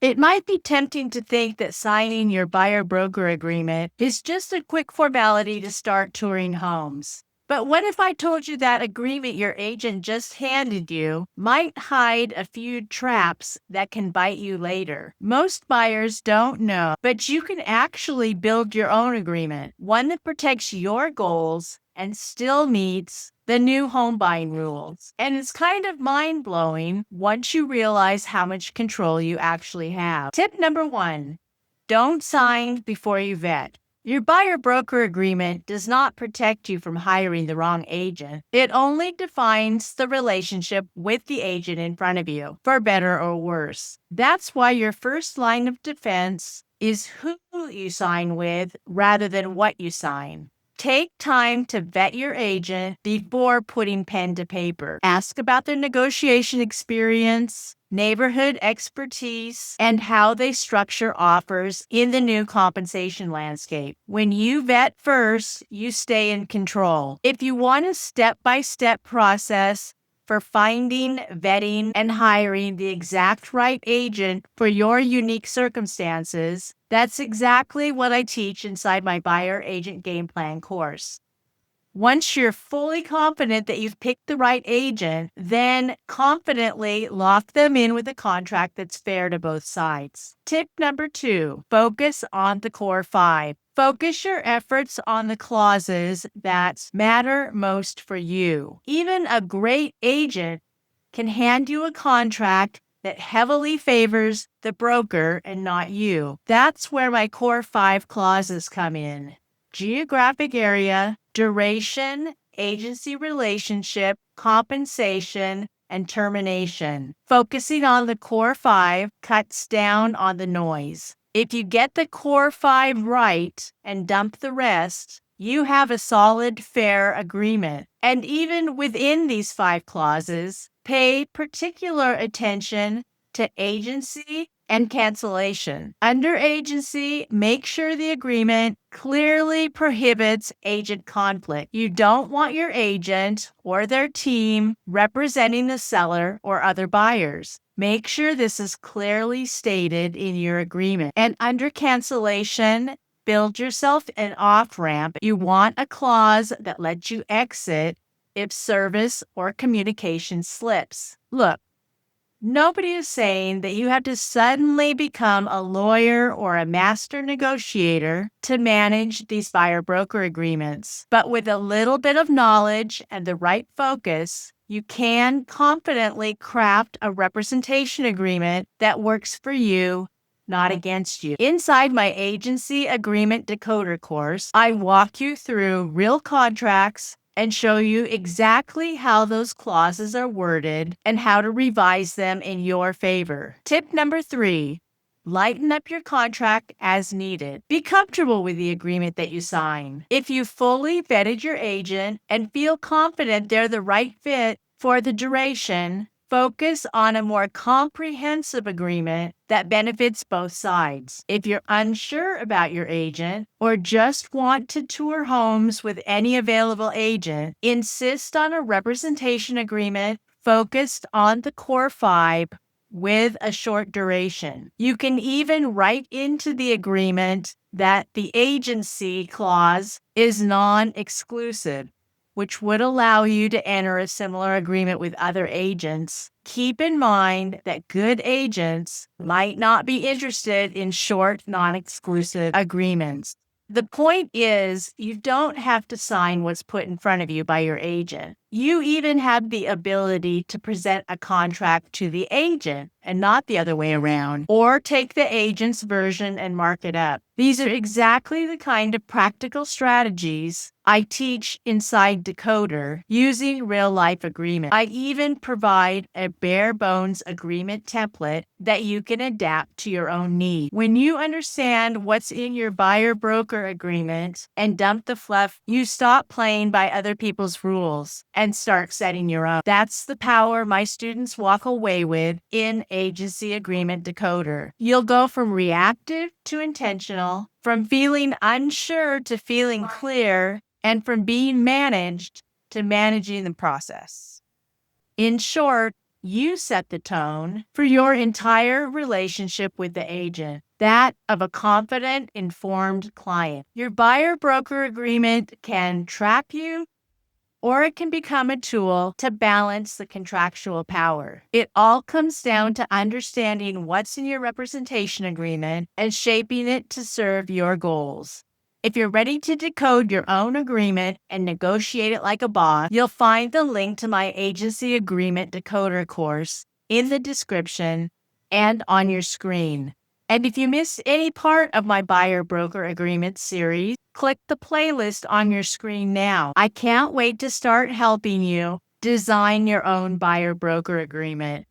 It might be tempting to think that signing your buyer-broker agreement is just a quick formality to start touring homes. But what if I told you that agreement your agent just handed you might hide a few traps that can bite you later? Most buyers don't know, but you can actually build your own agreement, one that protects your goals and still meets the new home buying rules. And it's kind of mind-blowing once you realize how much control you actually have. Tip number 1, don't sign before you vet. Your buyer-broker agreement does not protect you from hiring the wrong agent. It only defines the relationship with the agent in front of you, for better or worse. That's why your first line of defense is who you sign with rather than what you sign. Take time to vet your agent before putting pen to paper. Ask about their negotiation experience, neighborhood expertise, and how they structure offers in the new compensation landscape. When you vet first, you stay in control. If you want a step-by-step process for finding, vetting, and hiring the exact right agent for your unique circumstances, that's exactly what I teach inside my Buyer Agent Game Plan course. Once you're fully confident that you've picked the right agent, then confidently lock them in with a contract that's fair to both sides. Tip number 2, focus on the core 5. Focus your efforts on the clauses that matter most for you. Even a great agent can hand you a contract that heavily favors the broker and not you. That's where my core 5 clauses come in: geographic area, duration, agency relationship, compensation, and termination. Focusing on the core 5 cuts down on the noise. If you get the core 5 right and dump the rest, you have a solid, fair agreement. And even within these 5 clauses, pay particular attention to agency and cancellation. Under agency, make sure the agreement clearly prohibits agent conflict. You don't want your agent or their team representing the seller or other buyers. Make sure this is clearly stated in your agreement. And under cancellation, build yourself an off-ramp. You want a clause that lets you exit if service or communication slips. Look, nobody is saying that you have to suddenly become a lawyer or a master negotiator to manage these buyer-broker agreements. But with a little bit of knowledge and the right focus, you can confidently craft a representation agreement that works for you, not against you. Inside my Agency Agreement Decoder course, I walk you through real contracts and show you exactly how those clauses are worded and how to revise them in your favor. Tip number 3, lighten up your contract as needed. Be comfortable with the agreement that you sign. If you fully vetted your agent and feel confident they're the right fit for the duration, focus on a more comprehensive agreement that benefits both sides. If you're unsure about your agent or just want to tour homes with any available agent, insist on a representation agreement focused on the core 5 with a short duration. You can even write into the agreement that the agency clause is non-exclusive, which would allow you to enter a similar agreement with other agents. Keep in mind that good agents might not be interested in short, non-exclusive agreements. The point is, you don't have to sign what's put in front of you by your agent. You even have the ability to present a contract to the agent and not the other way around, or take the agent's version and mark it up. These are exactly the kind of practical strategies I teach inside Decoder using real-life agreements. I even provide a bare-bones agreement template that you can adapt to your own needs. When you understand what's in your buyer-broker agreement and dump the fluff, you stop playing by other people's rules and start setting your own. That's the power my students walk away with in Agency Agreement Decoder. You'll go from reactive to intentional, from feeling unsure to feeling clear, and from being managed to managing the process. In short, You set the tone for your entire relationship with the agent, that of a confident, informed client. Your buyer-broker agreement can trap you, or it can become a tool to balance the contractual power. It all comes down to understanding what's in your representation agreement and shaping it to serve your goals. If you're ready to decode your own agreement and negotiate it like a boss, you'll find the link to my agency agreement decoder course in the description and on your screen. And if you missed any part of my buyer-broker agreement series, click the playlist on your screen now. I can't wait to start helping you design your own buyer-broker agreement.